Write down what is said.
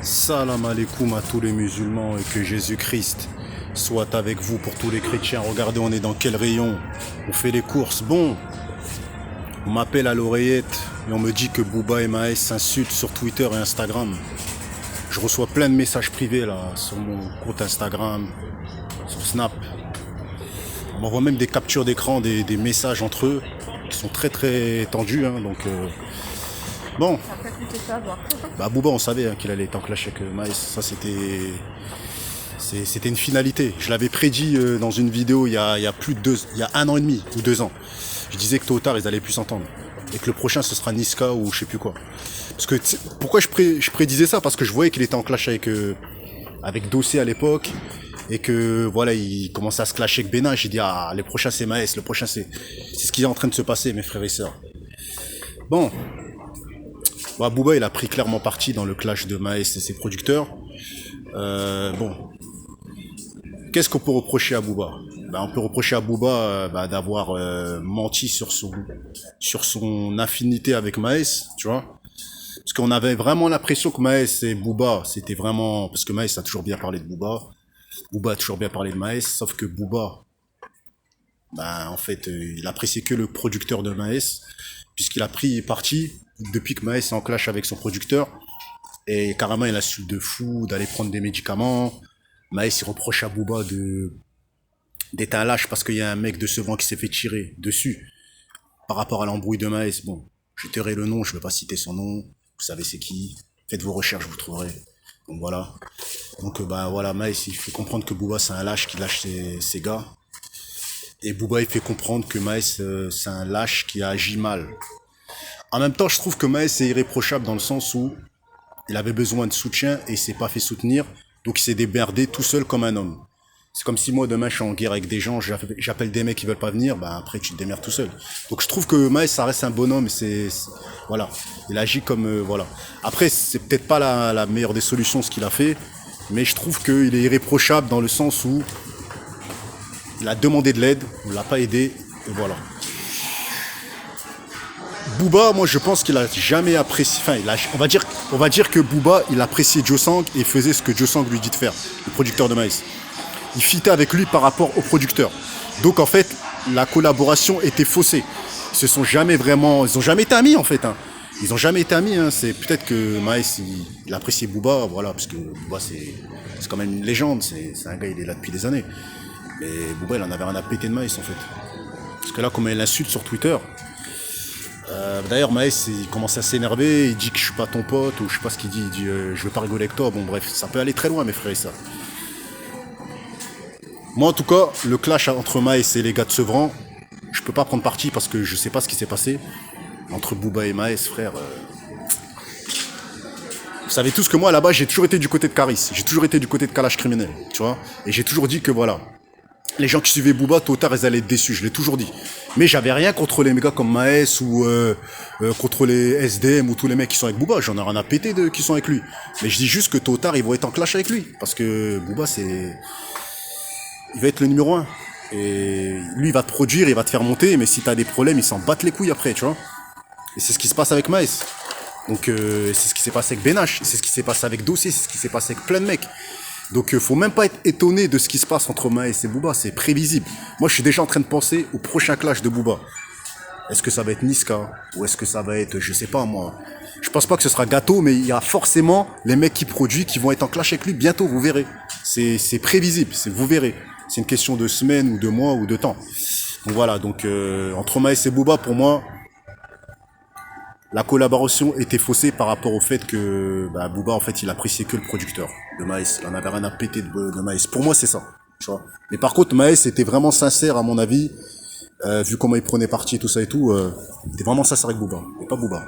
Salam alaikum à tous les musulmans et que Jésus-Christ soit avec vous pour tous les chrétiens. Regardez, on est dans quel rayon? On fait les courses. Bon, on m'appelle à l'oreillette et on me dit que Booba et Maes s'insultent sur Twitter et Instagram. Je reçois plein de messages privés là sur mon compte Instagram, sur Snap. On m'envoie même des captures d'écran, des messages entre eux qui sont très tendus. Bon. Bah Booba, on savait qu'il allait être en clash avec Maes. Ça c'était une finalité. Je l'avais prédit dans une vidéo il y a un an et demi ou 2 ans. Je disais que tôt ou tard ils allaient plus s'entendre et que le prochain ce sera Niska ou je sais plus quoi. Parce que pourquoi je prédisais ça? Parce que je voyais qu'il était en clash avec Dossé à l'époque et que voilà, il commençait à se clasher avec Bena. J'ai dit le prochain c'est Maes, le prochain c'est ce qui est en train de se passer, mes frères et sœurs. Bon. Bah, Booba il a pris clairement parti dans le clash de Maes et ses producteurs. Bon, qu'est-ce qu'on peut reprocher à Booba? On peut reprocher à Booba d'avoir menti sur son affinité avec Maes, tu vois. Parce qu'on avait vraiment l'impression que Maes et Booba, c'était vraiment... Parce que Maes a toujours bien parlé de Booba. Booba a toujours bien parlé de Maes, sauf que Booba, en fait, il appréciait que le producteur de Maes, puisqu'il a pris parti depuis que Maes est en clash avec son producteur. Et carrément, il insulte de fou, d'aller prendre des médicaments. Maes, il reproche à Booba d'être un lâche parce qu'il y a un mec de Sevran qui s'est fait tirer dessus par rapport à l'embrouille de Maes. Bon, je tairai le nom, je ne vais pas citer son nom. Vous savez c'est qui. Faites vos recherches, vous trouverez. Donc voilà. Donc voilà, Maes, il fait comprendre que Booba, c'est un lâche qui lâche ses gars. Et Booba, il fait comprendre que Maes, c'est un lâche qui a agi mal. En même temps, je trouve que Maes est irréprochable dans le sens où il avait besoin de soutien et il s'est pas fait soutenir, donc il s'est démerdé tout seul comme un homme. C'est comme si moi demain je suis en guerre avec des gens, j'appelle des mecs qui veulent pas venir, après tu te démerdes tout seul. Donc je trouve que Maes ça reste un bonhomme, voilà, il agit comme voilà. Après c'est peut-être pas la meilleure des solutions ce qu'il a fait, mais je trouve qu'il est irréprochable dans le sens où il a demandé de l'aide, on l'a pas aidé, et voilà. Booba, moi je pense qu'il a jamais apprécié, on va dire que Booba, il appréciait Josang et faisait ce que Josang lui dit de faire, le producteur de Maes. Il fitait avec lui par rapport au producteur. Donc en fait, la collaboration était faussée. Ils ont jamais été amis en fait. Ils ont jamais été amis. C'est peut-être que Maes, il appréciait Booba, voilà, parce que Booba c'est quand même une légende. C'est un gars, il est là depuis des années. Mais Booba, il en avait rien à péter de Maes en fait. Parce que là, comme il l'insulte sur Twitter. D'ailleurs Maes il commence à s'énerver, il dit que je suis pas ton pote ou je sais pas ce qu'il dit, il dit je veux pas rigoler avec toi, bon bref, ça peut aller très loin mes frères et sœurs. Moi en tout cas, le clash entre Maes et les gars de Sevran, je peux pas prendre parti parce que je sais pas ce qui s'est passé entre Booba et Maes, frère. Vous savez tous que moi là-bas j'ai toujours été du côté de Caris, j'ai toujours été du côté de Kalash criminel, tu vois, et j'ai toujours dit que voilà, les gens qui suivaient Booba, tôt ou tard, ils allaient être déçus, je l'ai toujours dit. Mais j'avais rien contre les gars comme Maes ou contre les SDM ou tous les mecs qui sont avec Booba. J'en ai rien à péter qui sont avec lui. Mais je dis juste que tôt ou tard, ils vont être en clash avec lui. Parce que Booba, il va être le numéro 1. Et lui, il va te produire, il va te faire monter. Mais si t'as des problèmes, ils s'en battent les couilles après, tu vois. Et c'est ce qui se passe avec Maes. Donc c'est ce qui s'est passé avec Benache. C'est ce qui s'est passé avec Dossé. C'est ce qui s'est passé avec plein de mecs. Donc faut même pas être étonné de ce qui se passe entre Maes et Booba, c'est prévisible. Moi je suis déjà en train de penser au prochain clash de Booba. Est-ce que ça va être Niska? Ou est-ce que ça va être, je sais pas moi. Je pense pas que ce sera Gâteau, mais il y a forcément les mecs qui produisent qui vont être en clash avec lui bientôt, vous verrez. C'est prévisible, vous verrez. C'est une question de semaines ou de mois ou de temps. Donc voilà, entre Maes et Booba, pour moi, la collaboration était faussée par rapport au fait que Booba en fait il appréciait que le producteur de Maes, il en avait rien à péter de Maes. Pour moi c'est ça, tu vois. Mais par contre Maes était vraiment sincère à mon avis, vu comment il prenait parti et tout ça et tout, il était vraiment sincère avec Booba, et pas Booba.